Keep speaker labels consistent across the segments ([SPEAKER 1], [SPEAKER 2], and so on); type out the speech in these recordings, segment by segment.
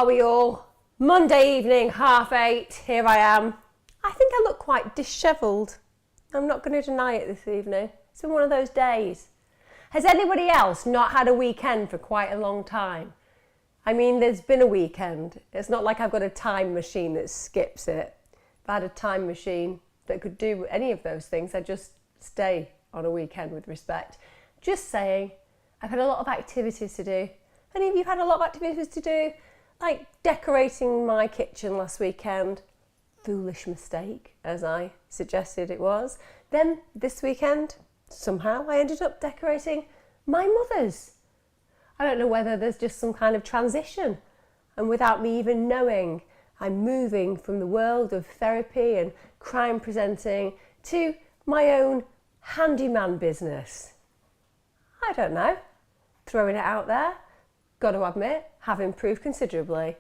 [SPEAKER 1] are we all? Monday evening, 8:30, here I am. I think I look quite dishevelled. I'm not going to deny it this evening. It's been one of those days. Has anybody else not had a weekend for quite a long time? I mean, there's been a weekend. It's not like I've got a time machine that skips it. If I had a time machine that could do any of those things, I'd just stay on a weekend with respect. Just saying, I've had a lot of activities to do. Any of you had a lot of activities to do? Like decorating my kitchen last weekend. Foolish mistake, as I suggested it was. Then this weekend, somehow I ended up decorating my mother's. I don't know whether there's just some kind of transition, and without me even knowing, I'm moving from the world of therapy and crime presenting to my own handyman business. I don't know, throwing it out there. Got to admit, have improved considerably.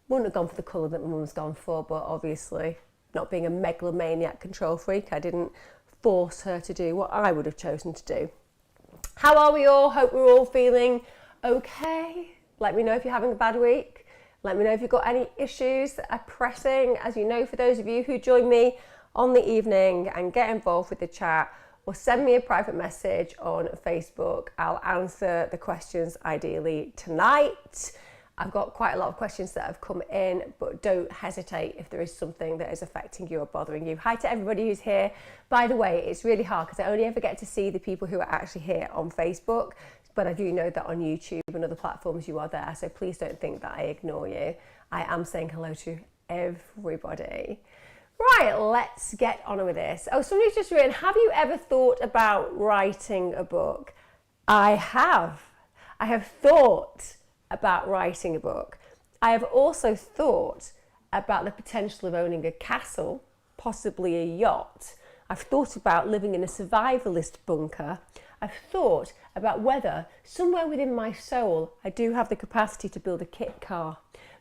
[SPEAKER 1] Wouldn't have gone for the colour that my mum's gone for, but obviously, not being a megalomaniac control freak, I didn't force her to do what I would have chosen to do. How are we all? Hope we're all feeling okay. Let me know if you're having a bad week. Let me know if you've got any issues that are pressing. As you know, for those of you who join me on the evening and get involved with the chat, or send me a private message on Facebook. I'll answer the questions ideally tonight. I've got quite a lot of questions that have come in, but don't hesitate if there is something that is affecting you or bothering you. Hi to everybody who's here. By the way, it's really hard because I only ever get to see the people who are actually here on Facebook, but I do know that on YouTube and other platforms you are there, so please don't think that I ignore you. I am saying hello to everybody. Right, let's get on with this. Oh, somebody's just written, have you ever thought about writing a book? I have. I have thought about writing a book. I have also thought about the potential of owning a castle, possibly a yacht. I've thought about living in a survivalist bunker. I've thought about whether somewhere within my soul I do have the capacity to build a kit car.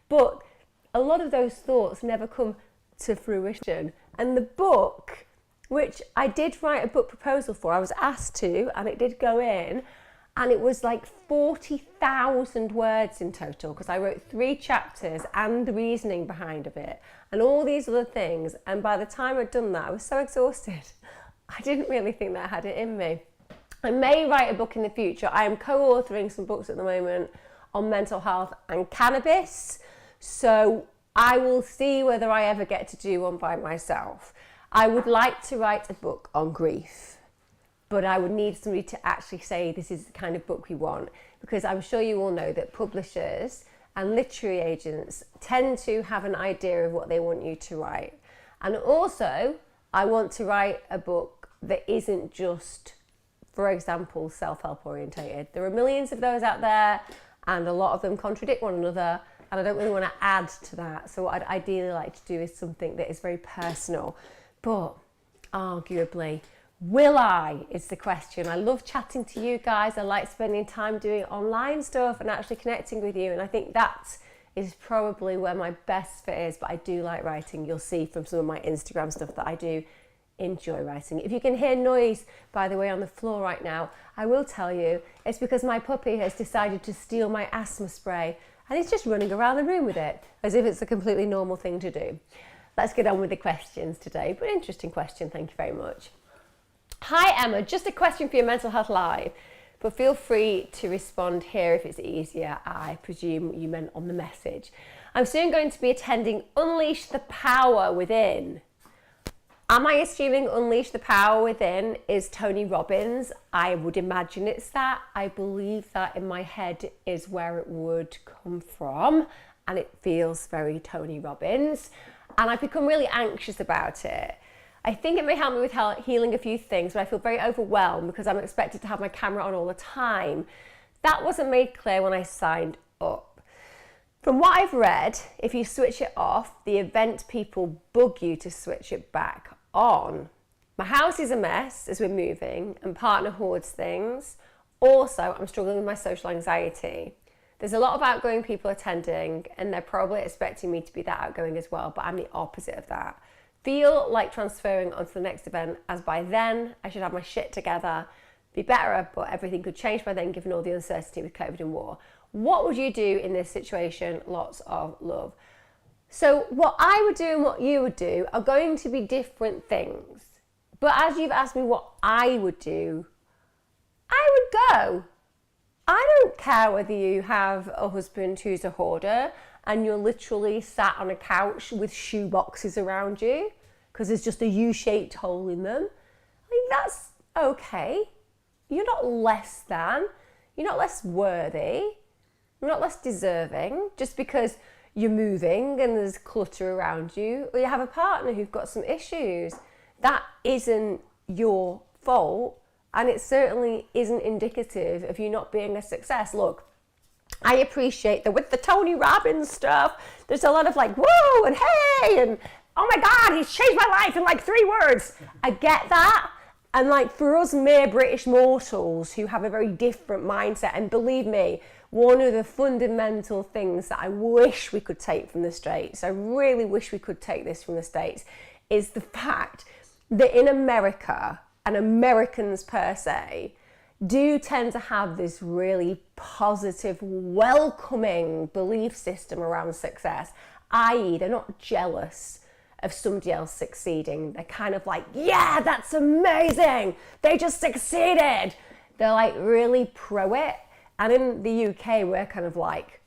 [SPEAKER 1] But a lot of those thoughts never come to fruition. And the book, which I did write a book proposal for, I was asked to, and it did go in, and it was like 40,000 words in total, because I wrote 3 chapters and the reasoning behind of it and all these other things. And by the time I'd done that, I was so exhausted. I didn't really think that I had it in me. I may write a book in the future. I am co-authoring some books at the moment on mental health and cannabis, so I will see whether I ever get to do one by myself. I would like to write a book on grief, but I would need somebody to actually say this is the kind of book we want, because I'm sure you all know that publishers and literary agents tend to have an idea of what they want you to write. And also, I want to write a book that isn't just, for example, self-help orientated. There are millions of those out there, and a lot of them contradict one another. And I don't really want to add to that. So what I'd ideally like to do is something that is very personal. But arguably, will I is the question. I love chatting to you guys. I like spending time doing online stuff and actually connecting with you. And I think that is probably where my best fit is. But I do like writing. You'll see from some of my Instagram stuff that I do enjoy writing. If you can hear noise, by the way, on the floor right now, I will tell you it's because my puppy has decided to steal my asthma spray. And he's just running around the room with it, as if it's a completely normal thing to do. Let's get on with the questions today. But interesting question, thank you very much. Hi Emma, just a question for your Mental Health Live, but feel free to respond here if it's easier. I presume you meant on the message. I'm soon going to be attending Unleash the Power Within. Am I assuming Unleash the Power Within is Tony Robbins? I would imagine it's that. I believe that in my head is where it would come from, and it feels very Tony Robbins. And I've become really anxious about it. I think it may help me with healing a few things, but I feel very overwhelmed because I'm expected to have my camera on all the time. That wasn't made clear when I signed up. From what I've read, if you switch it off, the event people bug you to switch it back on. My house is a mess as we're moving, and partner hoards things. Also, I'm struggling with my social anxiety. There's a lot of outgoing people attending, and they're probably expecting me to be that outgoing as well, but I'm the opposite of that. Feel like transferring onto the next event, as by then I should have my shit together, be better, but everything could change by then given all the uncertainty with COVID and war. What would you do in this situation? Lots of love. So what I would do and what you would do are going to be different things. But as you've asked me what I would do, I would go. I don't care whether you have a husband who's a hoarder and you're literally sat on a couch with shoe boxes around you because there's just a U-shaped hole in them. I mean, that's okay. You're not less than. You're not less worthy. You're not less deserving just because you're moving and there's clutter around you, or you have a partner who's got some issues. That isn't your fault, and it certainly isn't indicative of you not being a success. Look, I appreciate that with the Tony Robbins stuff, there's a lot of like, whoa, and hey, and oh my God, he's changed my life in like 3 words. I get that. And like for us mere British mortals who have a very different mindset, and believe me, one of the fundamental things that I wish we could take from the States, I really wish we could take this from the States, is the fact that in America, and Americans per se, do tend to have this really positive, welcoming belief system around success, i.e. they're not jealous of somebody else succeeding. They're kind of like, yeah, that's amazing, they just succeeded. They're like really pro it. And in the UK, we're kind of like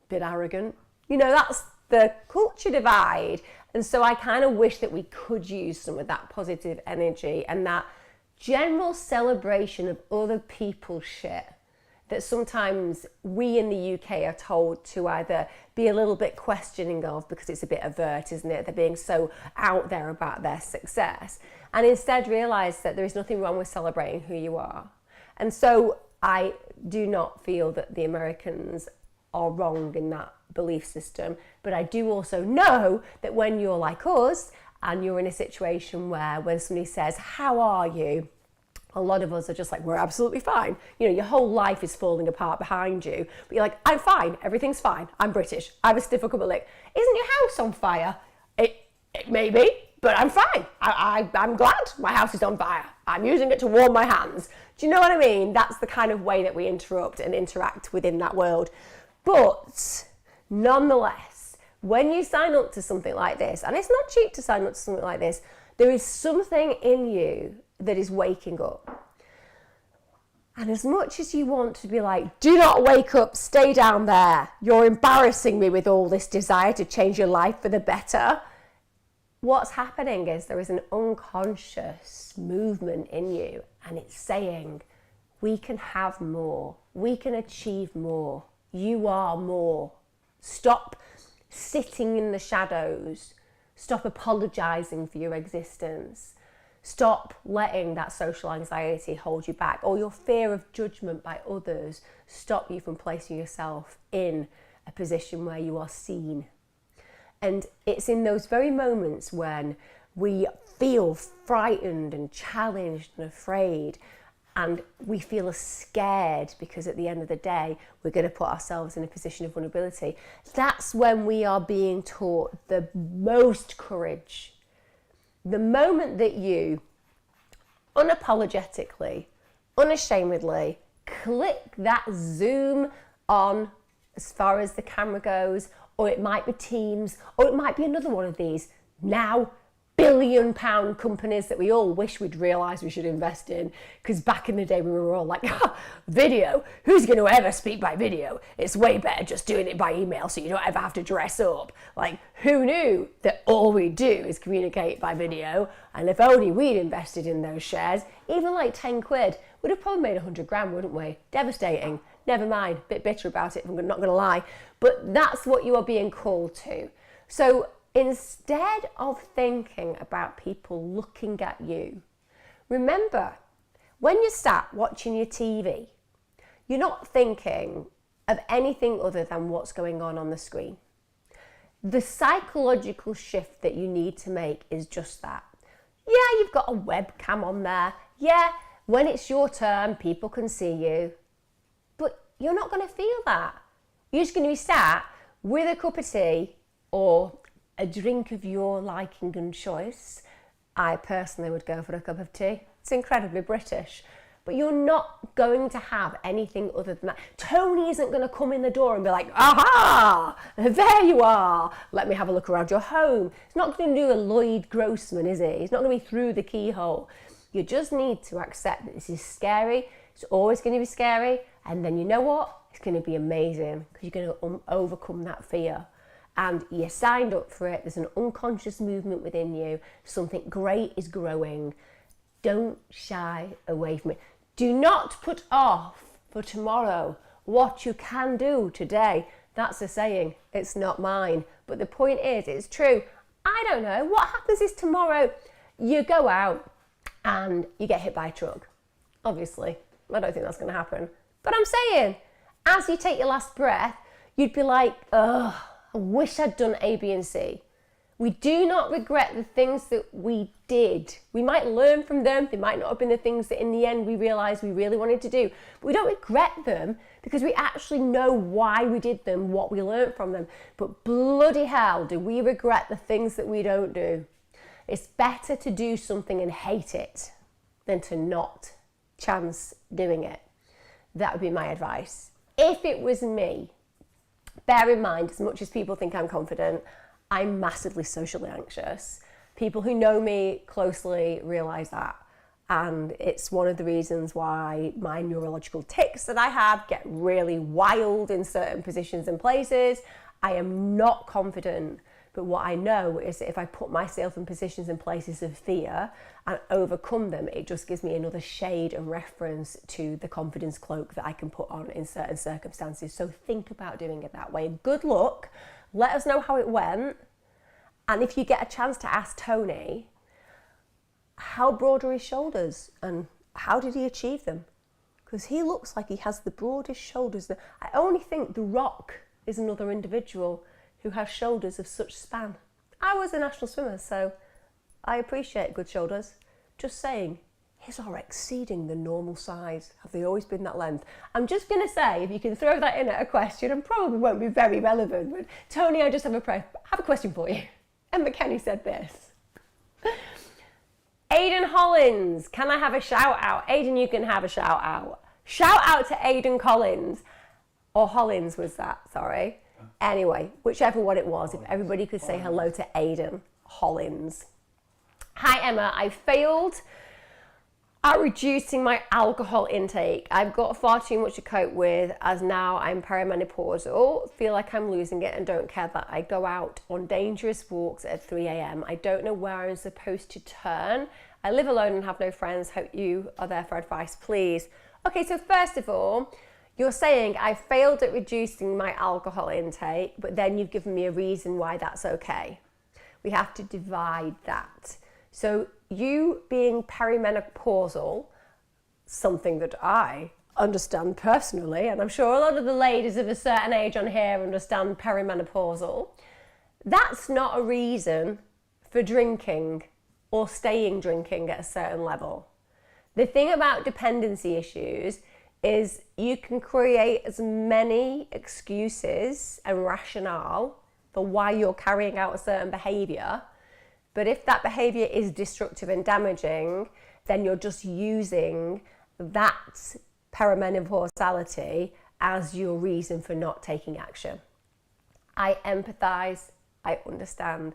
[SPEAKER 1] a bit arrogant. You know, that's the culture divide. And so I kind of wish that we could use some of that positive energy and that general celebration of other people's shit that sometimes we in the UK are told to either be a little bit questioning of because it's a bit overt, isn't it? They're being so out there about their success. And instead realise that there is nothing wrong with celebrating who you are. And so I do not feel that the Americans are wrong in that belief system, but I do also know that when you're like us and you're in a situation where when somebody says, how are you? A lot of us are just like, we're absolutely fine. You know, your whole life is falling apart behind you, but you're like, I'm fine, everything's fine, I'm British, I have a stiff upper lip. Isn't your house on fire? It may be, but I'm fine. I'm glad my house is on fire. I'm using it to warm my hands. Do you know what I mean? That's the kind of way that we interrupt and interact within that world. But nonetheless, when you sign up to something like this, and it's not cheap to sign up to something like this, there is something in you that is waking up. And as much as you want to be like, do not wake up, stay down there, you're embarrassing me with all this desire to change your life for the better, what's happening is there is an unconscious movement in you, and it's saying, we can have more, we can achieve more, you are more. Stop sitting in the shadows, stop apologising for your existence, stop letting that social anxiety hold you back, or your fear of judgment by others stop you from placing yourself in a position where you are seen. And it's in those very moments when we feel frightened and challenged and afraid, and we feel scared because at the end of the day, we're going to put ourselves in a position of vulnerability. That's when we are being taught the most courage. The moment that you unapologetically, unashamedly click that zoom on as far as the camera goes, or it might be Teams, or it might be another one of these now £1 billion companies that we all wish we'd realised we should invest in, because back in the day we were all like, video, who's going to ever speak by video? It's way better just doing it by email so you don't ever have to dress up. Like, who knew that all we do is communicate by video? And if only we'd invested in those shares, even like 10 quid, we'd have probably made 100 grand, wouldn't we? Devastating. Never mind, bit bitter about it, if I'm not going to lie. But that's what you are being called to. So instead of thinking about people looking at you, remember, when you're sat watching your TV, you're not thinking of anything other than what's going on the screen. The psychological shift that you need to make is just that. Yeah, you've got a webcam on there. Yeah, when it's your turn, people can see you. But you're not going to feel that. You're just going to be sat with a cup of tea or a drink of your liking and choice. I personally would go for a cup of tea. It's incredibly British. but you're not going to have anything other than that. Tony isn't going to come in the door and be like, aha, there you are, let me have a look around your home. He's not going to do a Lloyd Grossman, is he? He's not going to be through the keyhole. You just need to accept that this is scary. It's always going to be scary. And then you know what? It's going to be amazing because you're going to overcome that fear. And you signed up for it. There's an unconscious movement within you. Something great is growing. Don't shy away from it. Do not put off for tomorrow what you can do today. That's a saying. It's not mine. But the point is, it's true. I don't know. What happens is tomorrow you go out and you get hit by a truck. Obviously, I don't think that's going to happen. But I'm saying, as you take your last breath, you'd be like, ugh, I wish I'd done A, B, and C. We do not regret the things that we did. We might learn from them. They might not have been the things that in the end we realised we really wanted to do. But we don't regret them because we actually know why we did them, what we learned from them. But bloody hell, do we regret the things that we don't do. It's better to do something and hate it than to not chance doing it. That would be my advice. If it was me, bear in mind, as much as people think I'm confident, I'm massively socially anxious. People who know me closely realise that. And it's one of the reasons why my neurological tics that I have get really wild in certain positions and places. I am not confident, but what I know is that if I put myself in positions and places of fear and overcome them, it just gives me another shade and reference to the confidence cloak that I can put on in certain circumstances. So think about doing it that way. Good luck. Let us know how it went. And if you get a chance to ask Tony, how broad are his shoulders and how did he achieve them? Because he looks like he has the broadest shoulders. I only think The Rock is another individual who has shoulders of such span. I was a national swimmer, so I appreciate good shoulders. Just saying, his are exceeding the normal size. Have they always been that length? I'm just going to say, if you can throw that in at a question, and probably won't be very relevant, but Tony, I just have a question for you. Emma Kenny said this. Aidan Hollins, can I have a shout out? Aidan, you can have a shout out. Shout out to Aidan Collins. Or Hollins was that, sorry. Anyway, whichever one it was, if everybody could say hello to Aidan Hollins. Hi Emma, I failed at reducing my alcohol intake. I've got far too much to cope with as now I'm perimenopausal, feel like I'm losing it and don't care that I go out on dangerous walks at 3 a.m. I don't know where I'm supposed to turn. I live alone and have no friends. Hope you are there for advice, please. Okay, so first of all, you're saying I failed at reducing my alcohol intake, but then you've given me a reason why that's okay. We have to divide that. So you being perimenopausal, something that I understand personally, and I'm sure a lot of the ladies of a certain age on here understand perimenopausal, that's not a reason for drinking or staying drinking at a certain level. The thing about dependency issues is you can create as many excuses and rationale for why you're carrying out a certain behaviour, but if that behaviour is destructive and damaging, then you're just using that perimenopausality as your reason for not taking action. I empathise, I understand.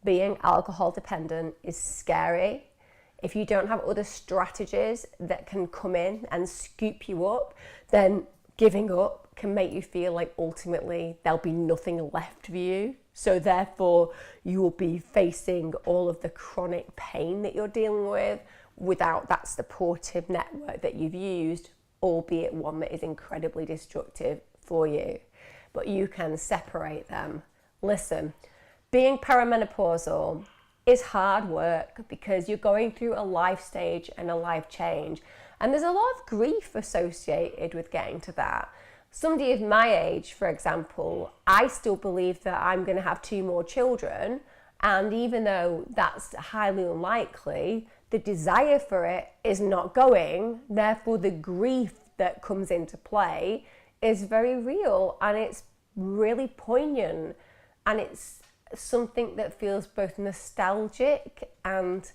[SPEAKER 1] Being alcohol dependent is scary. If you don't have other strategies that can come in and scoop you up, then giving up can make you feel like ultimately there'll be nothing left for you. So therefore, you will be facing all of the chronic pain that you're dealing with without that supportive network that you've used, albeit one that is incredibly destructive for you. But you can separate them. Listen, being perimenopausal is hard work because you're going through a life stage and a life change. And there's a lot of grief associated with getting to that. Somebody of my age, for example, I still believe that I'm going to have 2 more children. And even though that's highly unlikely, the desire for it is not going. Therefore, the grief that comes into play is very real and it's really poignant. And it's something that feels both nostalgic and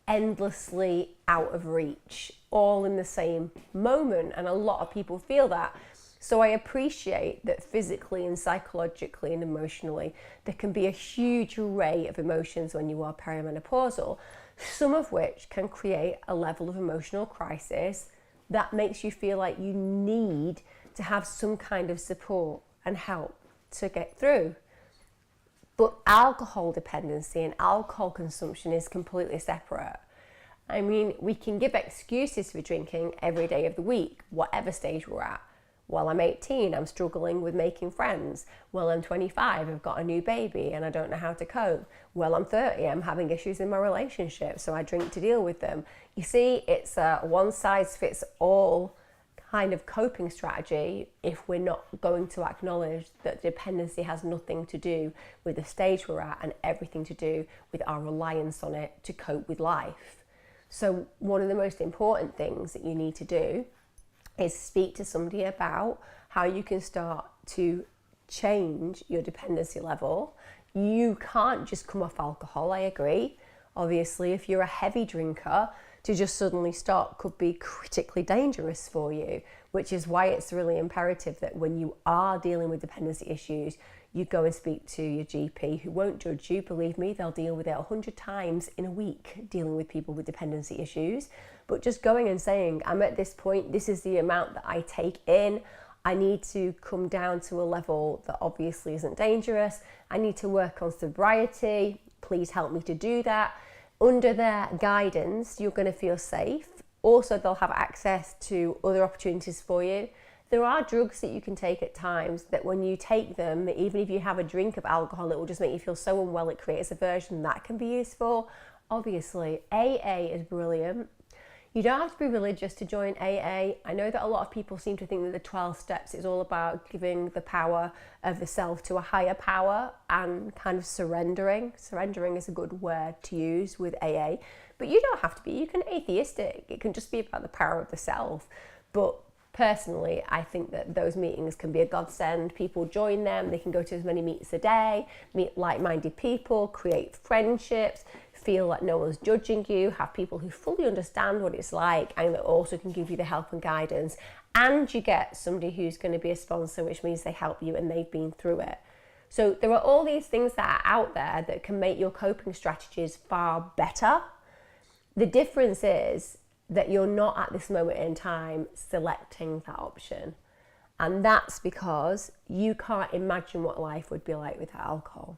[SPEAKER 1] endlessly out of reach. all in the same moment, and a lot of people feel that. So I appreciate that physically and psychologically and emotionally there can be a huge array of emotions when you are perimenopausal, some of which can create a level of emotional crisis that makes you feel like you need to have some kind of support and help to get through. But alcohol dependency and alcohol consumption is completely separate. I mean, we can give excuses for drinking every day of the week, whatever stage we're at. While I'm 18, I'm struggling with making friends. While I'm 25, I've got a new baby and I don't know how to cope. While I'm 30, I'm having issues in my relationship, so I drink to deal with them. You see, it's a one-size-fits-all kind of coping strategy if we're not going to acknowledge that dependency has nothing to do with the stage we're at and everything to do with our reliance on it to cope with life. So one of the most important things that you need to do is speak to somebody about how you can start to change your dependency level. You can't just come off alcohol, I agree. Obviously, if you're a heavy drinker, to just suddenly stop could be critically dangerous for you, which is why it's really imperative that when you are dealing with dependency issues, you go and speak to your GP, who won't judge you. Believe me, they'll deal with it 100 times in a week, dealing with people with dependency issues. But just going and saying, I'm at this point, this is the amount that I take in, I need to come down to a level that obviously isn't dangerous, I need to work on sobriety, please help me to do that. Under their guidance, you're going to feel safe. Also, they'll have access to other opportunities for you. There are drugs that you can take at times that when you take them, even if you have a drink of alcohol, it will just make you feel so unwell, it creates a version that can be useful. Obviously, AA is brilliant. You don't have to be religious to join AA. I know that a lot of people seem to think that the 12 steps is all about giving the power of the self to a higher power and kind of surrendering. Surrendering is a good word to use with AA, but you don't have to be. You can atheistic. It can just be about the power of the self. But personally, I think that those meetings can be a godsend. People join them, they can go to as many meets a day, meet like-minded people, create friendships, feel like no one's judging you, have people who fully understand what it's like and that also can give you the help and guidance. And you get somebody who's going to be a sponsor, which means they help you and they've been through it. So there are all these things that are out there that can make your coping strategies far better. The difference is that you're not at this moment in time selecting that option. And that's because you can't imagine what life would be like without alcohol.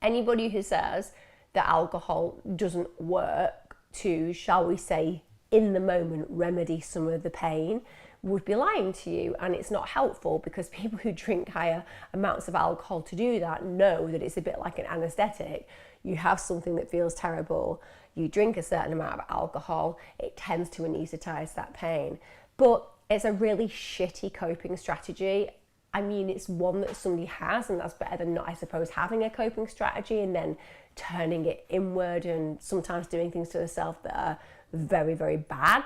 [SPEAKER 1] Anybody who says that alcohol doesn't work to, shall we say, in the moment remedy some of the pain would be lying to you, and it's not helpful because people who drink higher amounts of alcohol to do that know that it's a bit like an anesthetic. You have something that feels terrible, you drink a certain amount of alcohol, it tends to anesthetize that pain. But it's a really shitty coping strategy. I mean, it's one that somebody has, and that's better than not, I suppose, having a coping strategy and then turning it inward and sometimes doing things to yourself that are very, very bad.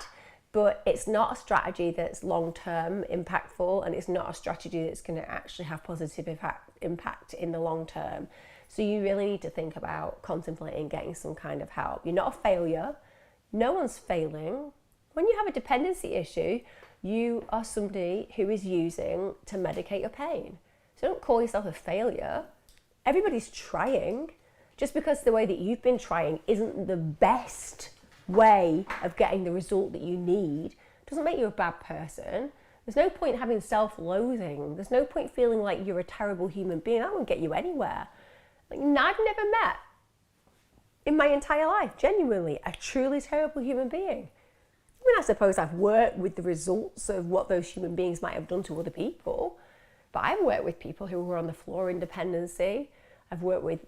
[SPEAKER 1] But it's not a strategy that's long-term impactful, and it's not a strategy that's going to actually have positive impact in the long term. So you really need to think about contemplating getting some kind of help. You're not a failure. No one's failing. When you have a dependency issue, you are somebody who is using to medicate your pain. So don't call yourself a failure. Everybody's trying. Just because the way that you've been trying isn't the best way of getting the result that you need doesn't make you a bad person. There's no point having self-loathing. There's no point feeling like you're a terrible human being. That won't get you anywhere. Like, I've never met in my entire life, genuinely, a truly terrible human being. I mean, I suppose I've worked with the results of what those human beings might have done to other people, but I've worked with people who were on the floor in dependency. I've worked with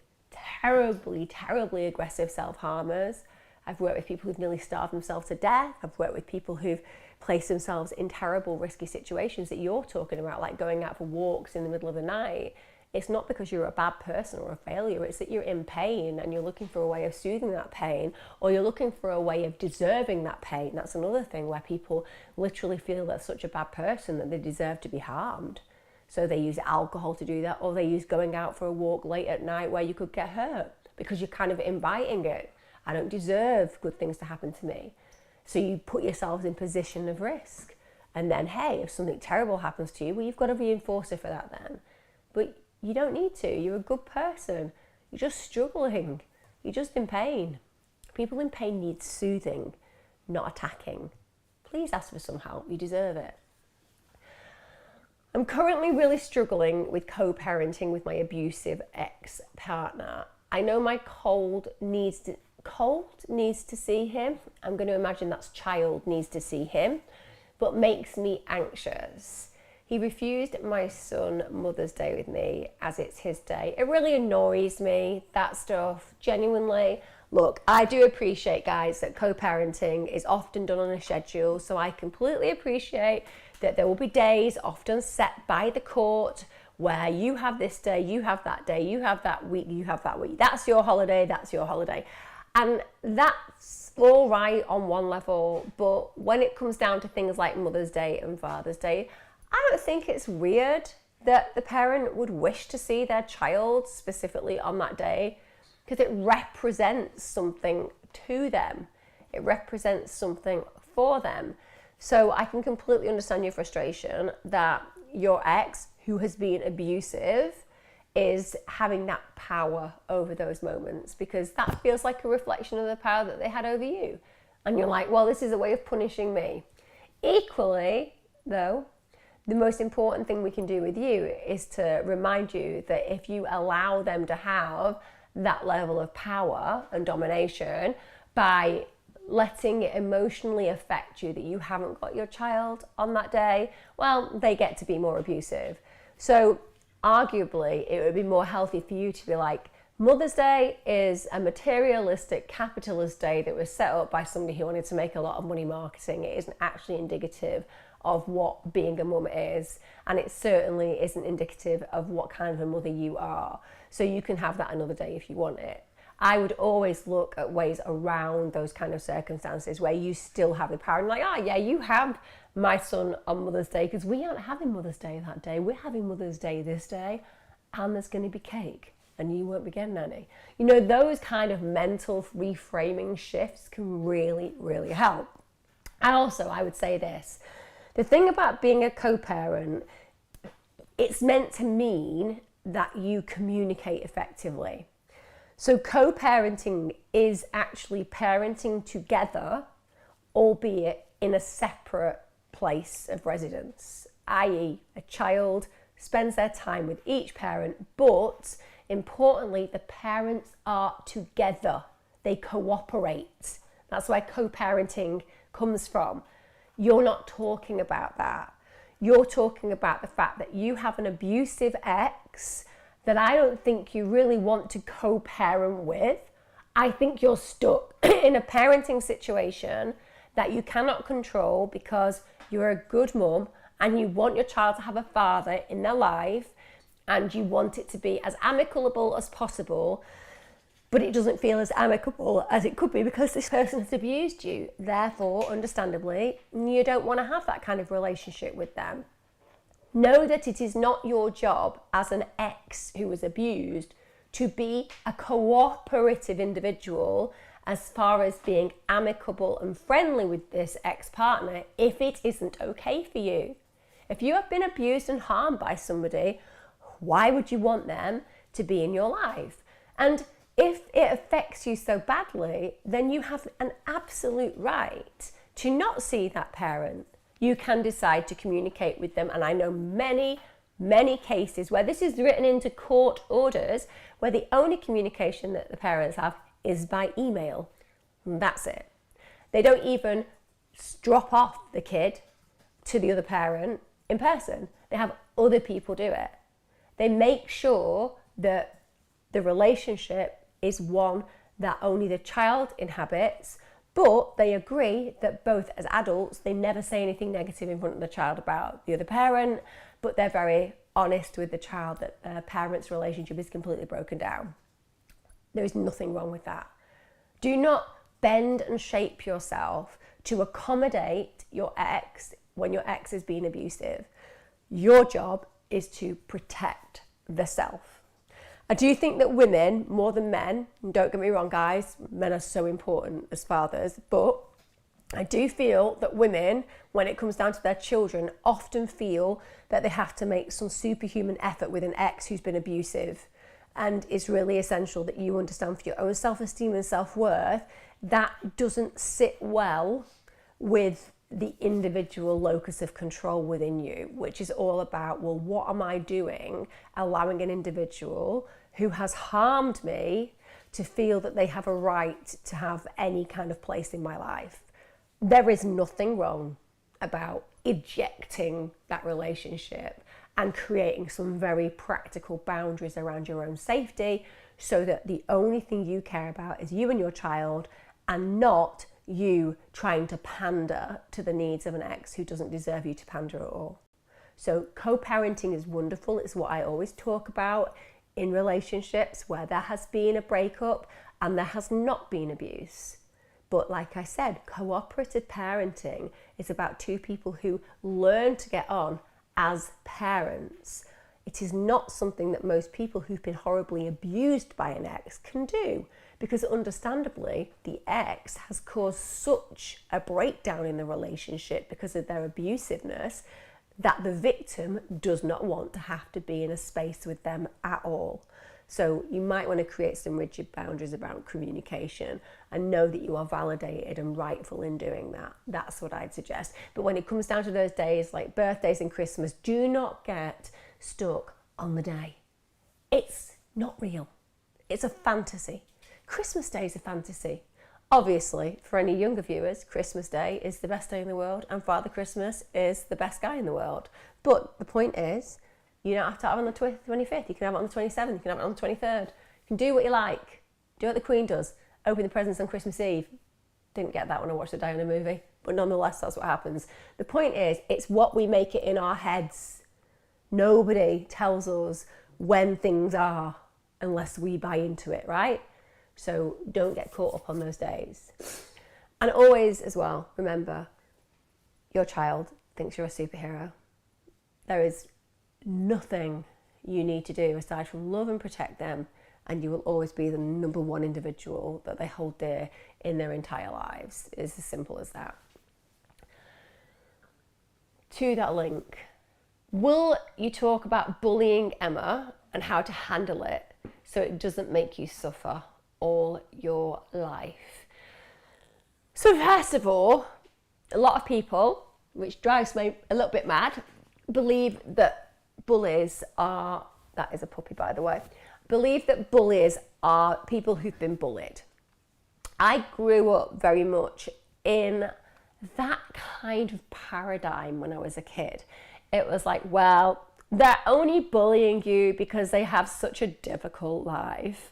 [SPEAKER 1] terribly, terribly aggressive self-harmers. I've worked with people who've nearly starved themselves to death. I've worked with people who've placed themselves in terrible, risky situations that you're talking about, like going out for walks in the middle of the night. It's not because you're a bad person or a failure, it's that you're in pain and you're looking for a way of soothing that pain, or you're looking for a way of deserving that pain. That's another thing where people literally feel they're such a bad person that they deserve to be harmed. So they use alcohol to do that, or they use going out for a walk late at night where you could get hurt because you're kind of inviting it. I don't deserve good things to happen to me. So you put yourselves in position of risk. And then, hey, if something terrible happens to you, well, you've got a reinforcer for that then. But you don't need to. You're a good person. You're just struggling. You're just in pain. People in pain need soothing, not attacking. Please ask for some help. You deserve it. I'm currently really struggling with co-parenting with my abusive ex-partner. I know my cold needs to see him. I'm going to imagine that's child needs to see him, but makes me anxious. He refused my son Mother's Day with me as it's his day. It really annoys me, that stuff, genuinely. Look, I do appreciate, guys, that co-parenting is often done on a schedule, so I completely appreciate that there will be days often set by the court where you have this day, you have that day, you have that week, you have that week. That's your holiday, that's your holiday. And that's all right on one level, but when it comes down to things like Mother's Day and Father's Day, I don't think it's weird that the parent would wish to see their child specifically on that day, because it represents something to them. It represents something for them. So I can completely understand your frustration that your ex, who has been abusive, is having that power over those moments, because that feels like a reflection of the power that they had over you. And you're like, well, this is a way of punishing me. Equally, though, the most important thing we can do with you is to remind you that if you allow them to have that level of power and domination by letting it emotionally affect you that you haven't got your child on that day, well, they get to be more abusive. So arguably, it would be more healthy for you to be like, Mother's Day is a materialistic capitalist day that was set up by somebody who wanted to make a lot of money marketing. It isn't actually indicative of what being a mum is, and it certainly isn't indicative of what kind of a mother you are. So you can have that another day if you want it. I would always look at ways around those kind of circumstances where you still have the power and like, oh yeah, you have my son on Mother's Day, because we aren't having Mother's Day that day. We're having Mother's Day this day, and there's going to be cake, and you won't be getting any. You know, those kind of mental reframing shifts can really, really help. And also, I would say this. The thing about being a co-parent, it's meant to mean that you communicate effectively. So co-parenting is actually parenting together, albeit in a separate place of residence, i.e. a child spends their time with each parent, but importantly, the parents are together. They cooperate. That's where co-parenting comes from. You're not talking about that. You're talking about the fact that you have an abusive ex that I don't think you really want to co-parent with. I think you're stuck in a parenting situation that you cannot control because you're a good mum and you want your child to have a father in their life and you want it to be as amicable as possible, but it doesn't feel as amicable as it could be because this person has abused you. Therefore, understandably, you don't want to have that kind of relationship with them. Know that it is not your job as an ex who was abused to be a cooperative individual as far as being amicable and friendly with this ex-partner if it isn't okay for you. If you have been abused and harmed by somebody, why would you want them to be in your life? And if it affects you so badly, then you have an absolute right to not see that parent. You can decide to communicate with them, and I know many, many cases where this is written into court orders where the only communication that the parents have is by email. And that's it. They don't even drop off the kid to the other parent in person. They have other people do it. They make sure that the relationship is one that only the child inhabits, but they agree that both as adults, they never say anything negative in front of the child about the other parent, but they're very honest with the child that their parents' relationship is completely broken down. There is nothing wrong with that. Do not bend and shape yourself to accommodate your ex when your ex is being abusive. Your job is to protect the self. I do think that women, more than men, and don't get me wrong guys, men are so important as fathers, but I do feel that women, when it comes down to their children, often feel that they have to make some superhuman effort with an ex who's been abusive. And it's really essential that you understand for your own self-esteem and self-worth that doesn't sit well with the individual locus of control within you, which is all about, well, what am I doing allowing an individual who has harmed me to feel that they have a right to have any kind of place in my life? There is nothing wrong about ejecting that relationship and creating some very practical boundaries around your own safety so that the only thing you care about is you and your child, and not you trying to pander to the needs of an ex who doesn't deserve you to pander at all. So co-parenting is wonderful. It's what I always talk about in relationships where there has been a breakup and there has not been abuse. But like I said, cooperative parenting is about two people who learn to get on as parents. It is not something that most people who've been horribly abused by an ex can do, because understandably the ex has caused such a breakdown in the relationship because of their abusiveness that the victim does not want to have to be in a space with them at all. So you might want to create some rigid boundaries about communication and know that you are validated and rightful in doing that. That's what I'd suggest. But when it comes down to those days like birthdays and Christmas, do not get stuck on the day. It's not real. It's a fantasy. Christmas Day is a fantasy. Obviously, for any younger viewers, Christmas Day is the best day in the world and Father Christmas is the best guy in the world. But the point is, you don't have to have it on the 25th. You can have it on the 27th. You can have it on the 23rd. You can do what you like. Do what the Queen does. Open the presents on Christmas Eve. Didn't get that when I watched the Diana movie, but nonetheless, that's what happens. The point is, it's what we make it in our heads. Nobody tells us when things are unless we buy into it, right? So don't get caught up on those days. And always, as well, remember, your child thinks you're a superhero. There is nothing you need to do aside from love and protect them, and you will always be the number one individual that they hold dear in their entire lives. It's as simple as that. To that link, will you talk about bullying Emma and how to handle it so it doesn't make you suffer all your life? So first of all, a lot of people, which drives me a little bit mad, believe that bullies are, that is a puppy by the way, believe that bullies are people who've been bullied. I grew up very much in that kind of paradigm when I was a kid. It was like, well, they're only bullying you because they have such a difficult life.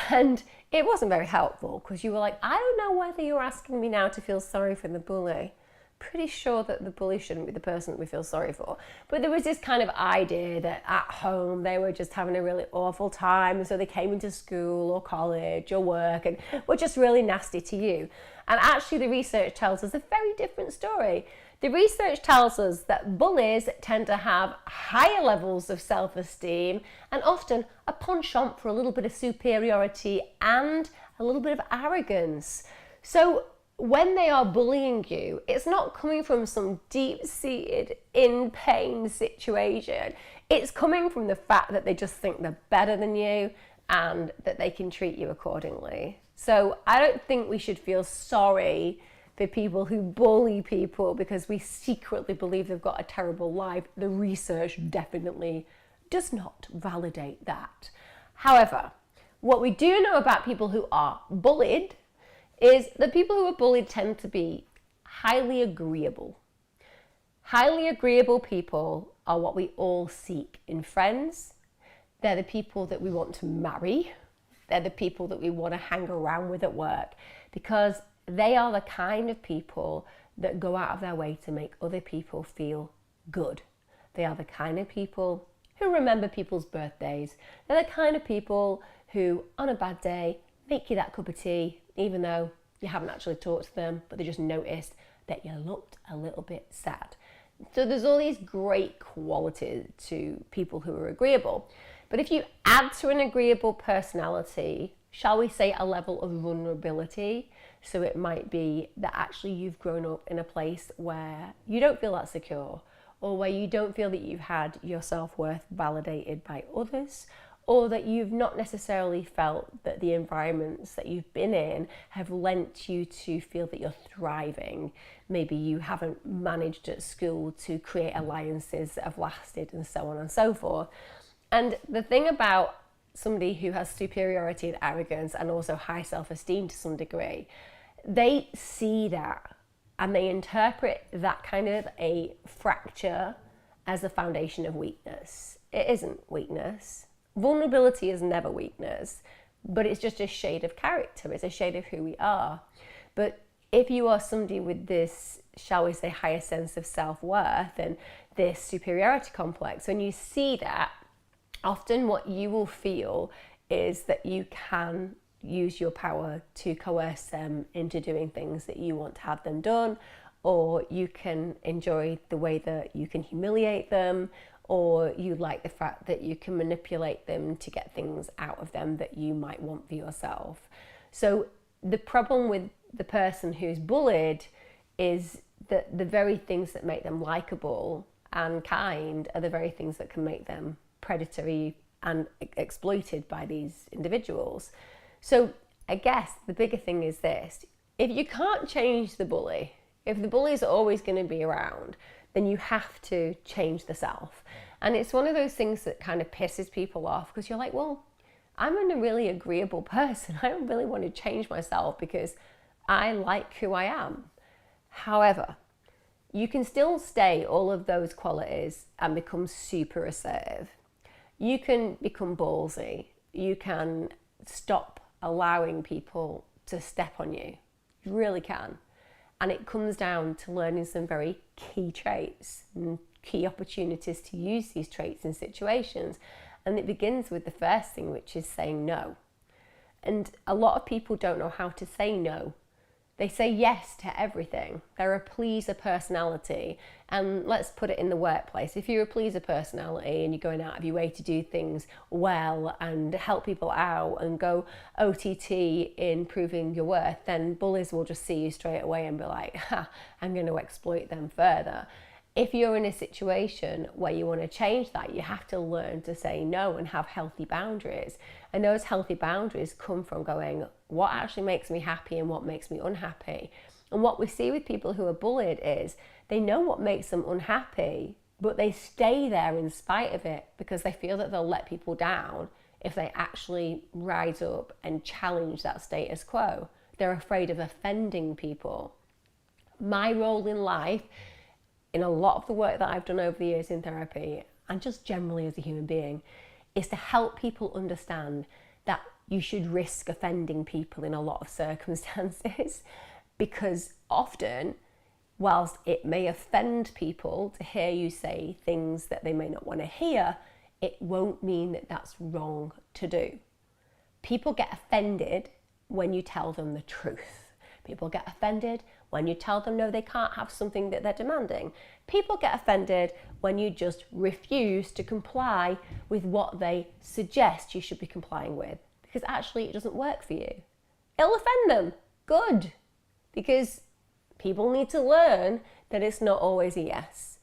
[SPEAKER 1] And it wasn't very helpful because you were like, I don't know whether you're asking me now to feel sorry for the bully. Pretty sure that the bully shouldn't be the person that we feel sorry for. But there was this kind of idea that at home they were just having a really awful time, and so they came into school or college or work and were just really nasty to you. And actually the research tells us a very different story. The research tells us that bullies tend to have higher levels of self-esteem and often a penchant for a little bit of superiority and a little bit of arrogance. So when they are bullying you, it's not coming from some deep-seated, in-pain situation. It's coming from the fact that they just think they're better than you and that they can treat you accordingly. So I don't think we should feel sorry for people who bully people because we secretly believe they've got a terrible life. The research definitely does not validate that. However, what we do know about people who are bullied is that people who are bullied tend to be highly agreeable. Highly agreeable people are what we all seek in friends. They're the people that we want to marry. They're the people that we want to hang around with at work, because they are the kind of people that go out of their way to make other people feel good. They are the kind of people who remember people's birthdays. They're the kind of people who, on a bad day, make you that cup of tea, even though you haven't actually talked to them, but they just noticed that you looked a little bit sad. So there's all these great qualities to people who are agreeable. But if you add to an agreeable personality shall we say, a level of vulnerability. So it might be that actually you've grown up in a place where you don't feel that secure, or where you don't feel that you've had your self-worth validated by others, or that you've not necessarily felt that the environments that you've been in have lent you to feel that you're thriving. Maybe you haven't managed at school to create alliances that have lasted, and so on and so forth. And the thing about somebody who has superiority and arrogance, and also high self-esteem to some degree, they see that and they interpret that kind of a fracture as the foundation of weakness. It isn't weakness. Vulnerability is never weakness, but it's just a shade of character. It's a shade of who we are. But if you are somebody with this, shall we say, higher sense of self-worth and this superiority complex, when you see that, often what you will feel is that you can use your power to coerce them into doing things that you want to have them done, or you can enjoy the way that you can humiliate them, or you like the fact that you can manipulate them to get things out of them that you might want for yourself. So the problem with the person who's bullied is that the very things that make them likable and kind are the very things that can make them predatory and exploited by these individuals. So I guess the bigger thing is this: if you can't change the bully, if the bully is always going to be around, then you have to change the self. And it's one of those things that kind of pisses people off, because you're like, well, I'm a really agreeable person. I don't really want to change myself because I like who I am. However, you can still stay all of those qualities and become super assertive. You can become ballsy. You can stop allowing people to step on you. You really can. And it comes down to learning some very key traits and key opportunities to use these traits in situations. And it begins with the first thing, which is saying no. And a lot of people don't know how to say no. They say yes to everything. They're a pleaser personality. And let's put it in the workplace. If you're a pleaser personality and you're going out of your way to do things well and help people out and go OTT in proving your worth, then bullies will just see you straight away and be like, ha, I'm going to exploit them further. If you're in a situation where you want to change that, you have to learn to say no and have healthy boundaries. And those healthy boundaries come from going, what actually makes me happy and what makes me unhappy? And what we see with people who are bullied is they know what makes them unhappy, but they stay there in spite of it because they feel that they'll let people down if they actually rise up and challenge that status quo. They're afraid of offending people. My role in life, in a lot of the work that I've done over the years in therapy, and just generally as a human being, is to help people understand that you should risk offending people in a lot of circumstances, because often, whilst it may offend people to hear you say things that they may not want to hear, it won't mean that that's wrong to do. People get offended when you tell them the truth. People get offended when you tell them no, they can't have something that they're demanding. People get offended when you just refuse to comply with what they suggest you should be complying with, because actually it doesn't work for you. It'll offend them. Good. Because people need to learn that it's not always a yes.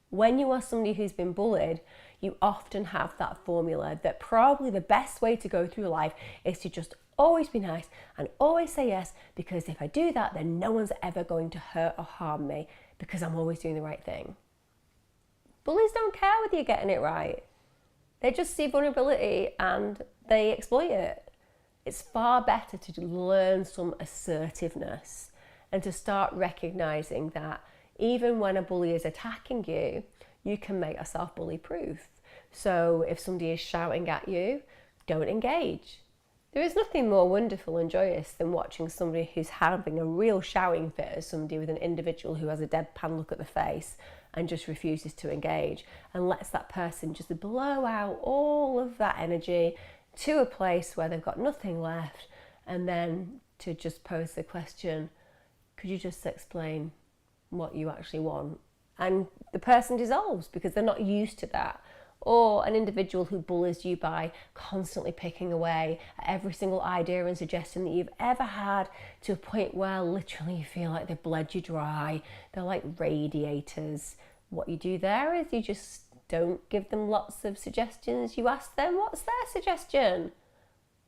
[SPEAKER 1] When you are somebody who's been bullied, you often have that formula that probably the best way to go through life is to just always be nice and always say yes, because if I do that, then no one's ever going to hurt or harm me because I'm always doing the right thing. Bullies don't care whether you're getting it right. They just see vulnerability and they exploit it. It's far better to learn some assertiveness and to start recognizing that even when a bully is attacking you, you can make yourself bully proof. So if somebody is shouting at you, don't engage. There is nothing more wonderful and joyous than watching somebody who's having a real shouting fit as somebody with an individual who has a deadpan look at the face and just refuses to engage and lets that person just blow out all of that energy to a place where they've got nothing left, and then to just pose the question, could you just explain what you actually want? And the person dissolves because they're not used to that. or an individual who bullies you by constantly picking away at every single idea and suggestion that you've ever had, to a point where literally you feel like they've bled you dry. They're like radiators. What you do there is you just don't give them lots of suggestions. You ask them, what's their suggestion?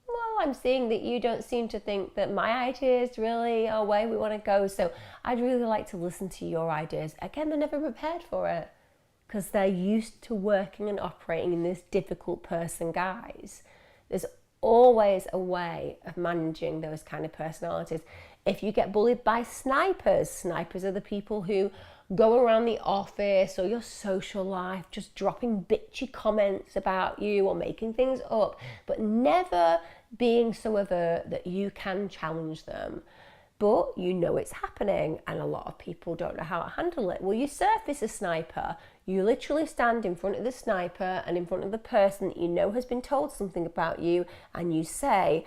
[SPEAKER 1] Well, I'm seeing that you don't seem to think that my ideas really are where we want to go, so I'd really like to listen to your ideas. Again, they're never prepared for it because they're used to working and operating in this difficult person guise. There's always a way of managing those kind of personalities. If you get bullied by snipers are the people who go around the office or your social life just dropping bitchy comments about you or making things up, but never being so overt that you can challenge them. But you know it's happening, and a lot of people don't know how to handle it. Well, you surface a sniper, you literally stand in front of the sniper and in front of the person that you know has been told something about you, and you say,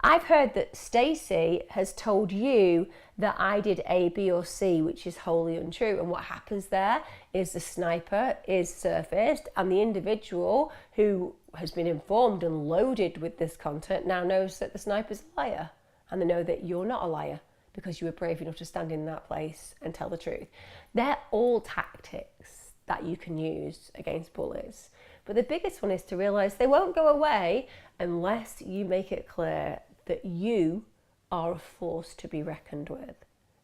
[SPEAKER 1] I've heard that Stacey has told you that I did A, B or C, which is wholly untrue. And what happens there is the sniper is surfaced, and the individual who has been informed and loaded with this content now knows that the sniper's a liar, and they know that you're not a liar because you were brave enough to stand in that place and tell the truth. They're all tactics that you can use against bullies. But the biggest one is to realise they won't go away unless you make it clear that you are a force to be reckoned with.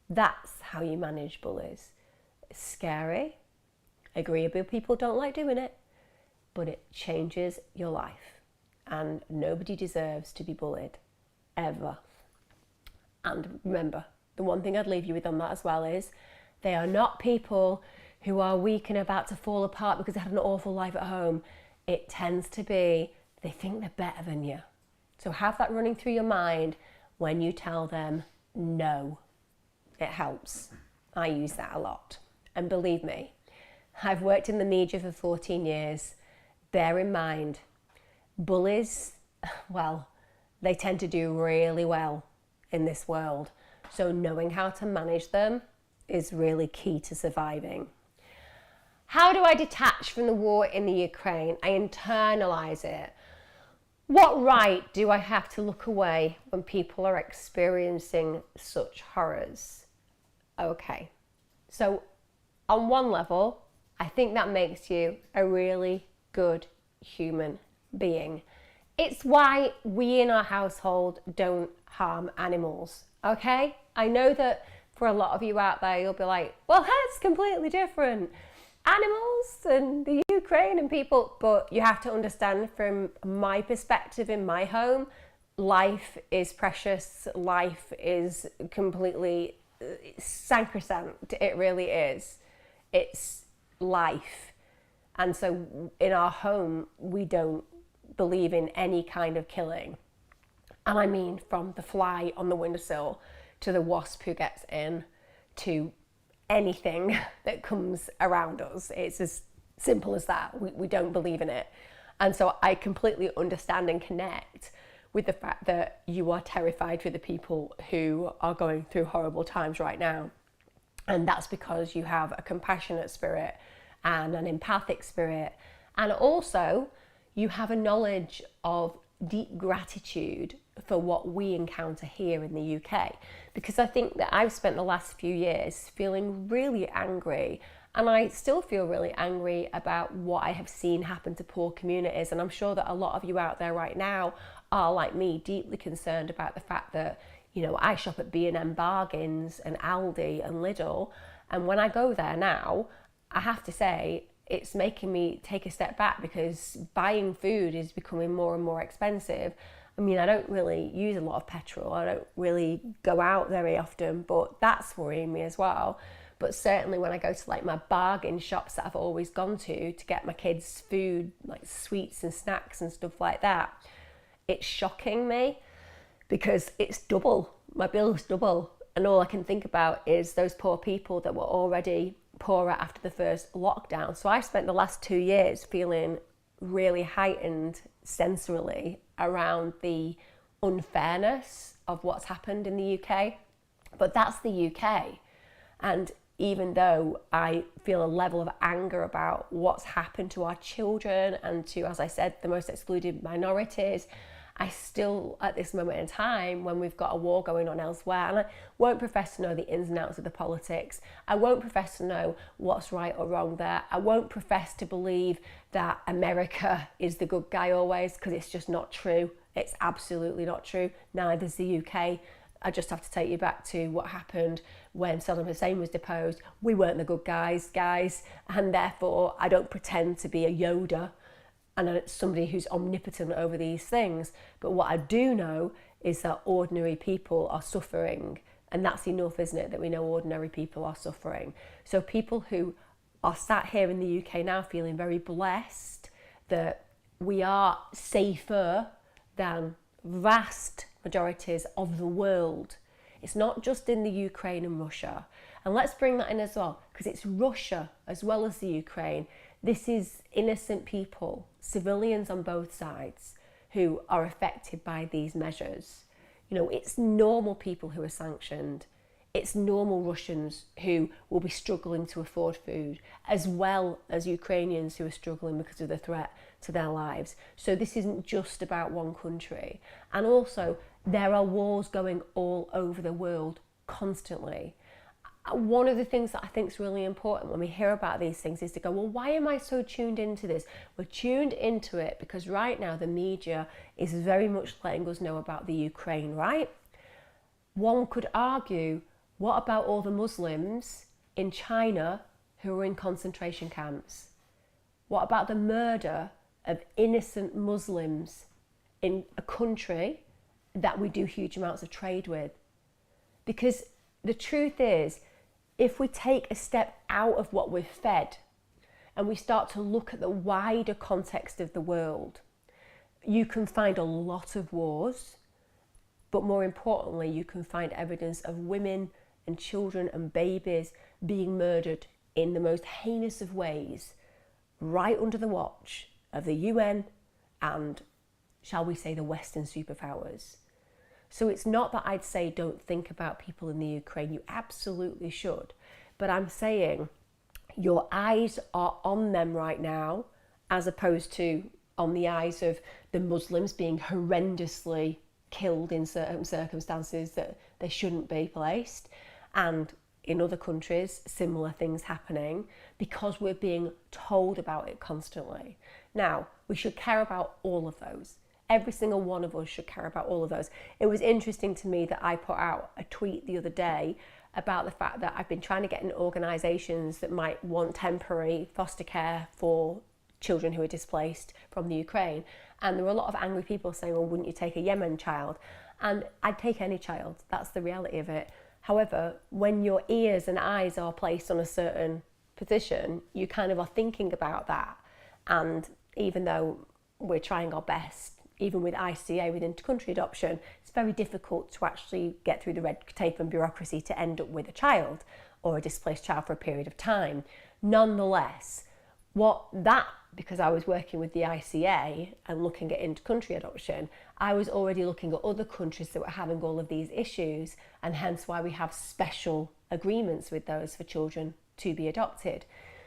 [SPEAKER 1] That's how you manage bullies. It's scary. Agreeable people don't like doing it, but it changes your life. And nobody deserves to be bullied, ever. And remember, the one thing I'd leave you with on that as well is they are not people who are weak and about to fall apart because they had an awful life at home. It tends to be they think they're better than you. So have that running through your mind when you tell them no. It helps. I use that a lot. And believe me, I've worked in the media for 14 years. Bear in mind, bullies, well, they tend to do really well in this world. So knowing how to manage them is really key to surviving. How do I detach from the war in the Ukraine? I internalize it. What right do I have to look away when people are experiencing such horrors? Okay, so on one level, I think that makes you a really good human being. It's why we in our household don't harm animals, okay? I know that for a lot of you out there, you'll be like, well, that's completely different. Animals and the Ukraine and people, but you have to understand from my perspective in my home, life is precious, life is completely sacrosanct, it really is. It's life. And so in our home, we don't believe in any kind of killing. And I mean from the fly on the windowsill to the wasp who gets in to anything that comes around us. It's as simple as that. We don't believe in it. And so I completely understand and connect with the fact that you are terrified for the people who are going through horrible times right now. And that's because you have a compassionate spirit and an empathic spirit. And also you have a knowledge of deep gratitude for what we encounter here in the UK. Because I think that I've spent the last few years feeling really angry, and I still feel really angry about what I have seen happen to poor communities. And I'm sure that a lot of you out there right now are, like me, deeply concerned about the fact that, you know, I shop at B&M Bargains and Aldi and Lidl, and when I go there now, I have to say it's making me take a step back because buying food is becoming more and more expensive. I mean, I don't really use a lot of petrol. I don't really go out very often, but that's worrying me as well. But certainly when I go to like my bargain shops that I've always gone to get my kids food, like sweets and snacks and stuff like that, it's shocking me because it's double. My bill's double. And all I can think about is those poor people that were already poorer after the first lockdown. So I've spent the last 2 years feeling really heightened sensorily around the unfairness of what's happened in the UK. But that's the UK. And even though I feel a level of anger about what's happened to our children and to, as I said, the most excluded minorities, I still, at this moment in time, when we've got a war going on elsewhere, and I won't profess to know the ins and outs of the politics, I won't profess to know what's right or wrong there, I won't profess to believe that America is the good guy always, because it's just not true. It's absolutely not true. Neither is the UK. I just have to take you back to what happened when Saddam Hussein was deposed. We weren't the good guys, and therefore I don't pretend to be a Yoda and somebody who's omnipotent over these things. But what I do know is that ordinary people are suffering, and that's enough, isn't it, that we know ordinary people are suffering. So people who are sat here in the UK now feeling very blessed that we are safer than vast majorities of the world. It's not just in the Ukraine and Russia. And let's bring that in as well, because it's Russia as well as the Ukraine. This is innocent people, civilians on both sides, who are affected by these measures. You know, it's normal people who are sanctioned. It's normal Russians who will be struggling to afford food, as well as Ukrainians who are struggling because of the threat to their lives. So this isn't just about one country. And also, there are wars going all over the world constantly. One of the things that I think is really important when we hear about these things is to go, well, why am I so tuned into this? We're tuned into it because right now the media is very much letting us know about the Ukraine, right? One could argue, what about all the Muslims in China who are in concentration camps? What about the murder of innocent Muslims in a country that we do huge amounts of trade with? Because the truth is, if we take a step out of what we're fed and we start to look at the wider context of the world, you can find a lot of wars, but more importantly, you can find evidence of women and children and babies being murdered in the most heinous of ways, right under the watch of the UN and, shall we say, the Western superpowers. So it's not that I'd say don't think about people in the Ukraine. You absolutely should. But I'm saying your eyes are on them right now, as opposed to on the eyes of the Muslims being horrendously killed in certain circumstances that they shouldn't be placed. And in other countries, similar things happening because we're being told about it constantly. Now, we should care about all of those. Every single one of us should care about all of those. It was interesting to me that I put out a tweet the other day about the fact that I've been trying to get in organisations that might want temporary foster care for children who are displaced from the Ukraine. And there were a lot of angry people saying, well, wouldn't you take a Yemen child? And I'd take any child. That's the reality of it. However, when your ears and eyes are placed on a certain position, you kind of are thinking about that. And even though we're trying our best, even with ICA, with inter-country adoption, it's very difficult to actually get through the red tape and bureaucracy to end up with a child or a displaced child for a period of time. Nonetheless, because I was working with the ICA and looking at inter-country adoption, I was already looking at other countries that were having all of these issues, and hence why we have special agreements with those for children to be adopted.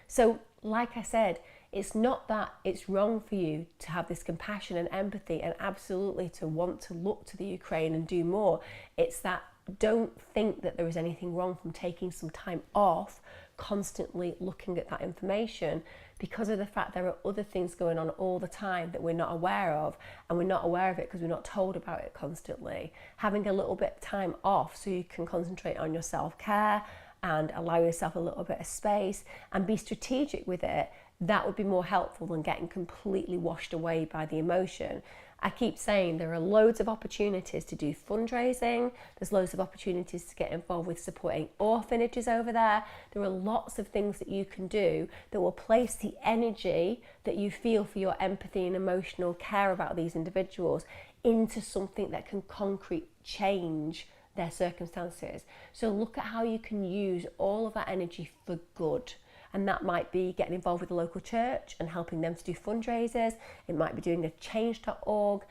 [SPEAKER 1] So, like I said, it's not that it's wrong for you to have this compassion and empathy and absolutely to want to look to the Ukraine and do more. It's that don't think that there is anything wrong from taking some time off, constantly looking at that information, because of the fact there are other things going on all the time that we're not aware of, and we're not aware of it because we're not told about it constantly. Having a little bit of time off so you can concentrate on your self-care and allow yourself a little bit of space and be strategic with it, that would be more helpful than getting completely washed away by the emotion. I keep saying there are loads of opportunities to do fundraising. There's loads of opportunities to get involved with supporting orphanages over there. There are lots of things that you can do that will place the energy that you feel for your empathy and emotional care about these individuals into something that can concrete change their circumstances. So look at how you can use all of that energy for good. And that might be getting involved with the local church and helping them to do fundraisers. It might be doing a change.org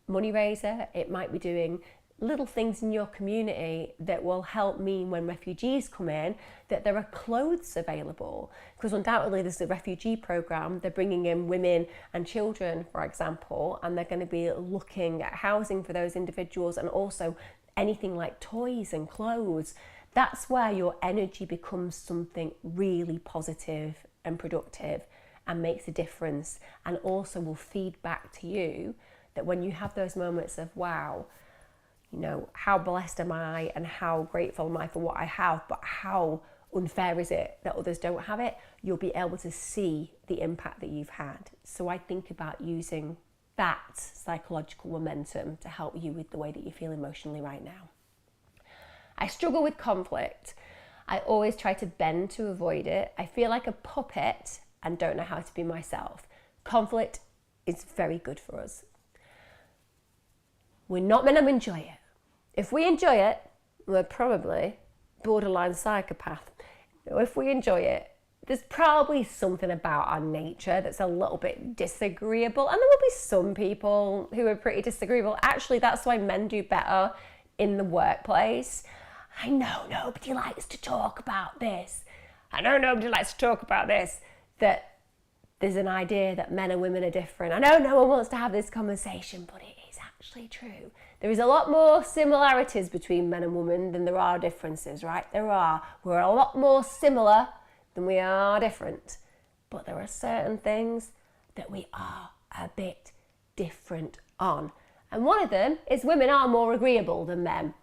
[SPEAKER 1] money raiser. It might be doing little things in your community that will help mean when refugees come in that there are clothes available, because undoubtedly there's a refugee program. They're bringing in women and children, for example, and they're going to be looking at housing for those individuals, and also anything like toys and clothes. That's where your energy becomes something really positive and productive and makes a difference, and also will feed back to you that when you have those moments of, wow, you know, how blessed am I and how grateful am I for what I have, but how unfair is it that others don't have it, you'll be able to see the impact that you've had. So I think about using that psychological momentum to help you with the way that you feel emotionally right now. I struggle with conflict. I always try to bend to avoid it. I feel like a puppet and don't know how to be myself. Conflict is very good for us. We're not meant to enjoy it. If we enjoy it, we're probably borderline psychopath. If we enjoy it, there's probably something about our nature that's a little bit disagreeable, and there will be some people who are pretty disagreeable. Actually, that's why men do better in the workplace. I know nobody likes to talk about this. That there's an idea that men and women are different. I know no one wants to have this conversation, but it is actually true. There is a lot more similarities between men and women than there are differences, right? There are. We're a lot more similar than we are different. But there are certain things that we are a bit different on. And one of them is women are more agreeable than men.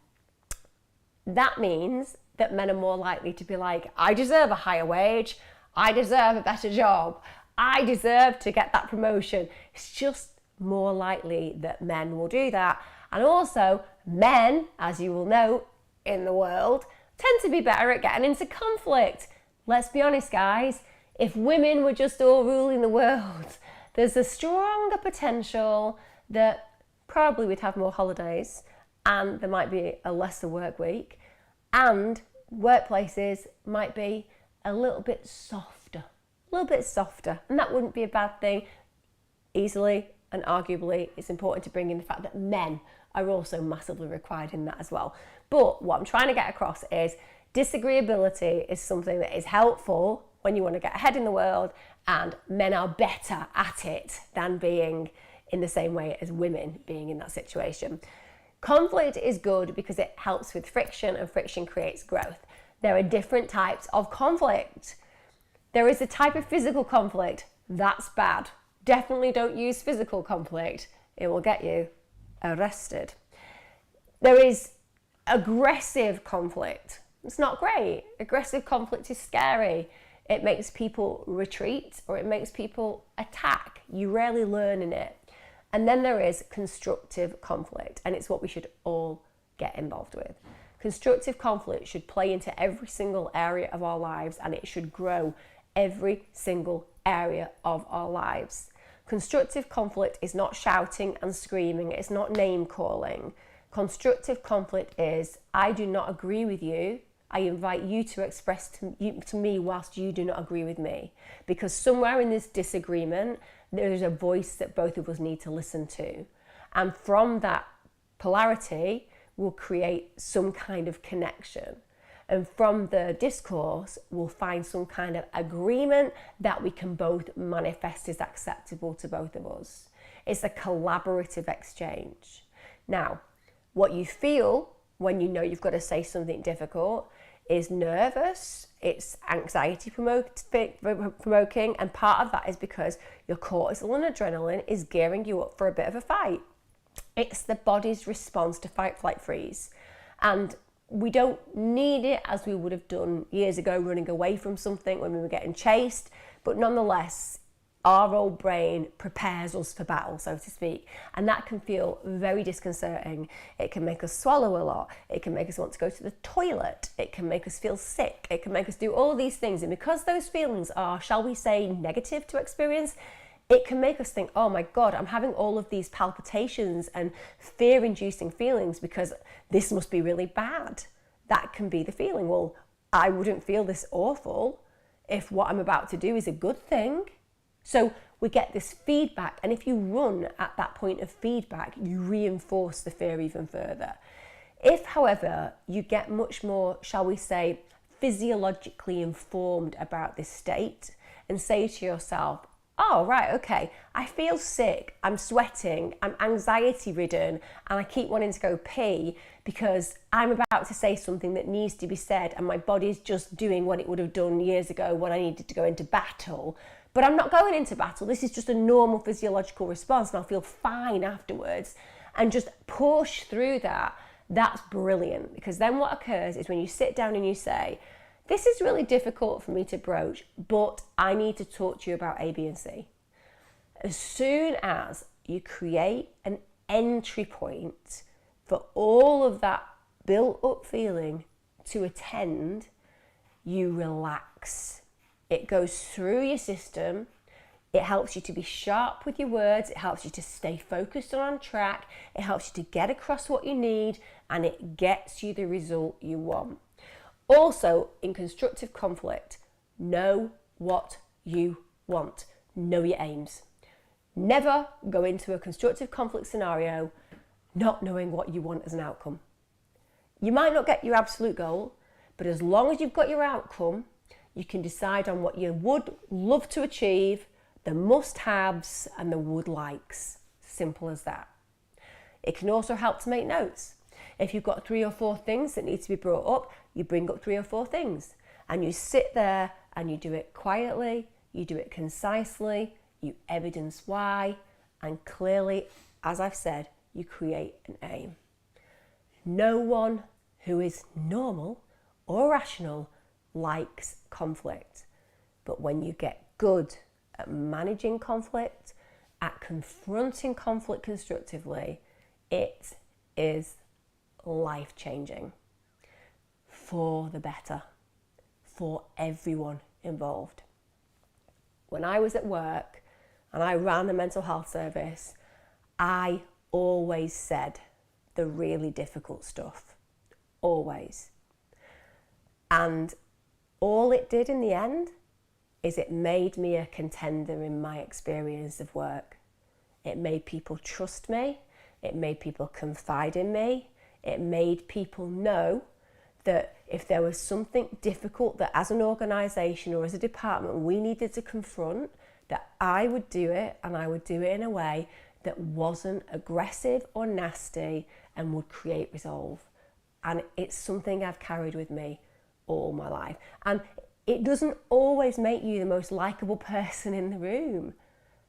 [SPEAKER 1] That means that men are more likely to be like, I deserve a higher wage, I deserve a better job, I deserve to get that promotion. It's just more likely that men will do that. And also, men, as you will know in the world, tend to be better at getting into conflict. Let's be honest, guys, if women were just all ruling the world, there's a stronger potential that probably we'd have more holidays, and there might be a lesser work week, and workplaces might be a little bit softer, and that wouldn't be a bad thing. Easily and arguably, it's important to bring in the fact that men are also massively required in that as well. But what I'm trying to get across is disagreeability is something that is helpful when you want to get ahead in the world, and men are better at it than being in the same way as women being in that situation. Conflict is good because it helps with friction, and friction creates growth. There are different types of conflict. There is a type of physical conflict. That's bad. Definitely don't use physical conflict. It will get you arrested. There is aggressive conflict. It's not great. Aggressive conflict is scary. It makes people retreat, or it makes people attack. You rarely learn in it. And then there is constructive conflict, and it's what we should all get involved with. Constructive conflict should play into every single area of our lives, and it should grow every single area of our lives. Constructive conflict is not shouting and screaming. It's not name calling. Constructive conflict is, I do not agree with you. I invite you to express to me whilst you do not agree with me. Because somewhere in this disagreement, there is a voice that both of us need to listen to. And from that polarity, we'll create some kind of connection. And from the discourse, we'll find some kind of agreement that we can both manifest is acceptable to both of us. It's a collaborative exchange. Now, what you feel when you know you've got to say something difficult is nervous, it's anxiety provoking, and part of that is because your cortisol and adrenaline is gearing you up for a bit of a fight. It's the body's response to fight, flight, freeze. And we don't need it as we would have done years ago running away from something when we were getting chased, but nonetheless, our old brain prepares us for battle, so to speak, and that can feel very disconcerting. It can make us swallow a lot, it can make us want to go to the toilet, it can make us feel sick, it can make us do all of these things, and because those feelings are, shall we say, negative to experience, it can make us think, oh my God, I'm having all of these palpitations and fear-inducing feelings because this must be really bad. That can be the feeling. Well, I wouldn't feel this awful if what I'm about to do is a good thing. So we get this feedback, and if you run at that point of feedback, you reinforce the fear even further. If, however, you get much more, shall we say, physiologically informed about this state and say to yourself, oh, right, okay, I feel sick, I'm sweating, I'm anxiety ridden, and I keep wanting to go pee because I'm about to say something that needs to be said and my body's just doing what it would have done years ago when I needed to go into battle. But I'm not going into battle. This is just a normal physiological response and I'll feel fine afterwards. And just push through that. That's brilliant, because then what occurs is when you sit down and you say, this is really difficult for me to broach, but I need to talk to you about A, B, and C. As soon as you create an entry point for all of that built up feeling to attend, you relax. It goes through your system. It helps you to be sharp with your words. It helps you to stay focused and on track. It helps you to get across what you need, and it gets you the result you want. Also, in constructive conflict, know what you want. Know your aims. Never go into a constructive conflict scenario not knowing what you want as an outcome. You might not get your absolute goal, but as long as you've got your outcome, you can decide on what you would love to achieve, the must-haves and the would-likes. Simple as that. It can also help to make notes. If you've got 3 or 4 things that need to be brought up, you bring up 3 or 4 things and you sit there and you do it quietly, you do it concisely, you evidence why, and clearly, as I've said, you create an aim. No one who is normal or rational likes conflict. But when you get good at managing conflict, at confronting conflict constructively, it is life-changing for the better, for everyone involved. When I was at work and I ran a mental health service, I always said the really difficult stuff, always. And all it did in the end is it made me a contender in my experience of work. It made people trust me. It made people confide in me. It made people know that if there was something difficult that as an organisation or as a department we needed to confront, that I would do it, and I would do it in a way that wasn't aggressive or nasty and would create resolve. And it's something I've carried with me all my life. And it doesn't always make you the most likeable person in the room.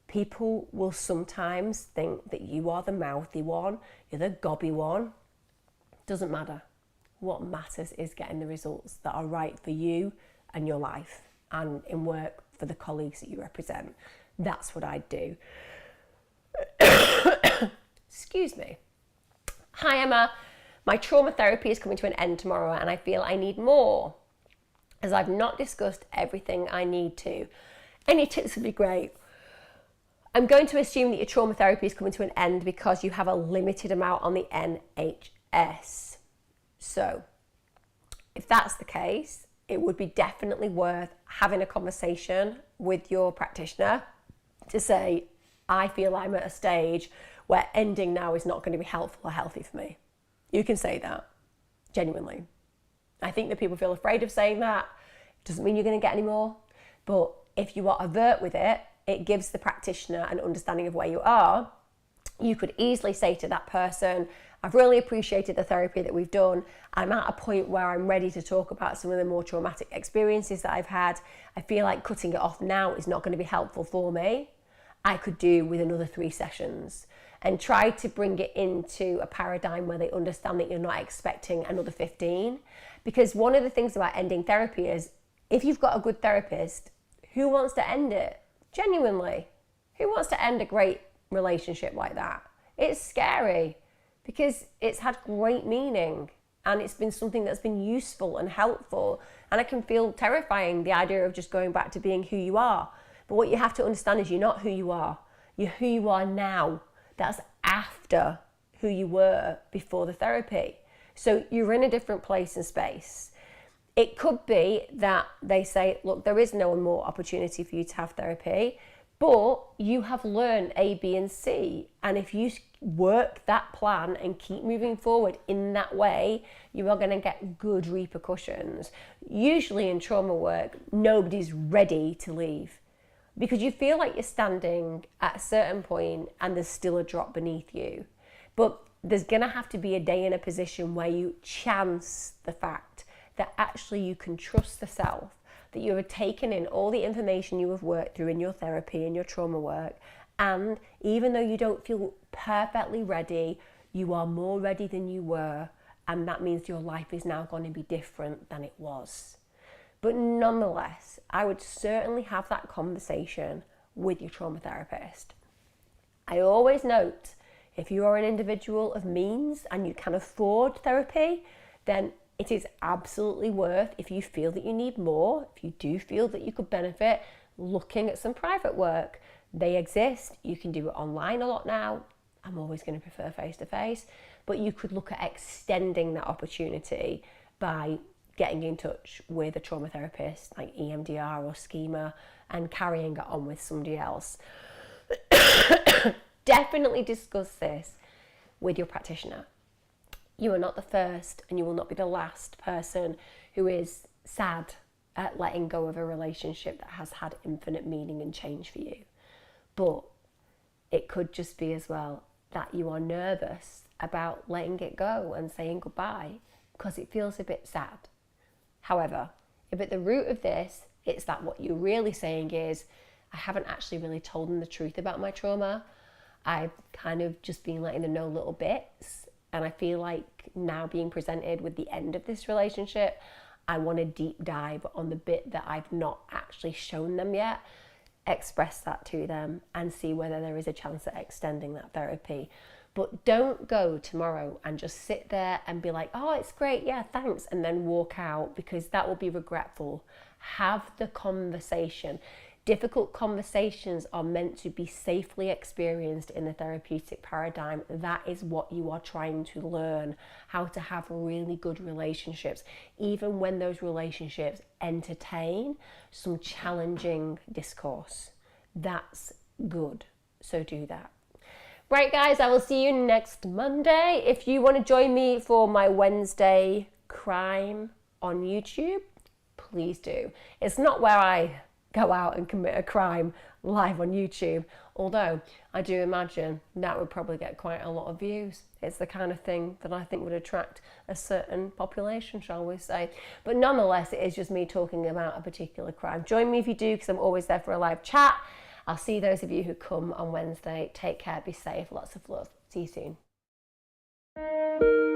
[SPEAKER 1] People will sometimes think that you are the mouthy one, you're the gobby one. Doesn't matter. What matters is getting the results that are right for you and your life, and in work for the colleagues that you represent. That's what I do. Excuse me. Hi Emma, my trauma therapy is coming to an end tomorrow and I feel I need more, as I've not discussed everything I need to. Any tips would be great. I'm going to assume that your trauma therapy is coming to an end because you have a limited amount on the NHS. So, if that's the case, it would be definitely worth having a conversation with your practitioner to say, I feel I'm at a stage where ending now is not going to be helpful or healthy for me. You can say that, genuinely. I think that people feel afraid of saying that. It doesn't mean you're going to get any more. But if you are overt with it, it gives the practitioner an understanding of where you are. You could easily say to that person, I've really appreciated the therapy that we've done. I'm at a point where I'm ready to talk about some of the more traumatic experiences that I've had. I feel like cutting it off now is not going to be helpful for me. I could do with another 3 sessions, and try to bring it into a paradigm where they understand that you're not expecting another 15. Because one of the things about ending therapy is, if you've got a good therapist, who wants to end it? Genuinely, who wants to end a great relationship like that? It's scary because it's had great meaning and it's been something that's been useful and helpful, and it can feel terrifying, the idea of just going back to being who you are. But what you have to understand is you're not who you are. You're who you are now. That's after who you were before the therapy. So you're in a different place and space. It could be that they say, look, there is no more opportunity for you to have therapy. But you have learned A, B, and C. And if you work that plan and keep moving forward in that way, you are going to get good repercussions. Usually in trauma work, nobody's ready to leave because you feel like you're standing at a certain point and there's still a drop beneath you. But there's going to have to be a day in a position where you chance the fact that actually you can trust the self, that you have taken in all the information you have worked through in your therapy and your trauma work, and even though you don't feel perfectly ready, you are more ready than you were, and that means your life is now going to be different than it was. But nonetheless, I would certainly have that conversation with your trauma therapist. I always note, if you are an individual of means and you can afford therapy, then it is absolutely worth, if you feel that you need more, if you do feel that you could benefit, looking at some private work. They exist. You can do it online a lot now. I'm always going to prefer face-to-face, but you could look at extending that opportunity by getting in touch with a trauma therapist like EMDR or schema and carrying it on with somebody else. Definitely discuss this with your practitioner. You are not the first and you will not be the last person who is sad at letting go of a relationship that has had infinite meaning and change for you. But it could just be as well that you are nervous about letting it go and saying goodbye because it feels a bit sad. However, if at the root of this, it's that what you're really saying is, I haven't actually really told them the truth about my trauma. I've kind of just been letting them know little bits. And I feel like now being presented with the end of this relationship, I want to deep dive on the bit that I've not actually shown them yet, express that to them and see whether there is a chance at extending that therapy. But don't go tomorrow and just sit there and be like, oh, it's great, yeah, thanks, and then walk out, because that will be regretful. Have the conversation. Difficult conversations are meant to be safely experienced in the therapeutic paradigm. That is what you are trying to learn, how to have really good relationships, even when those relationships entertain some challenging discourse. That's good. So do that. Right, guys, I will see you next Monday. If you want to join me for my Wednesday crime on YouTube, please do. It's not where I go out and commit a crime live on YouTube, although I do imagine that would probably get quite a lot of views. It's the kind of thing that I think would attract a certain population, shall we say. But nonetheless, it is just me talking about a particular crime. Join me if you do, because I'm always there for a live chat. I'll see those of you who come on Wednesday. Take care, be safe, lots of love. See you soon.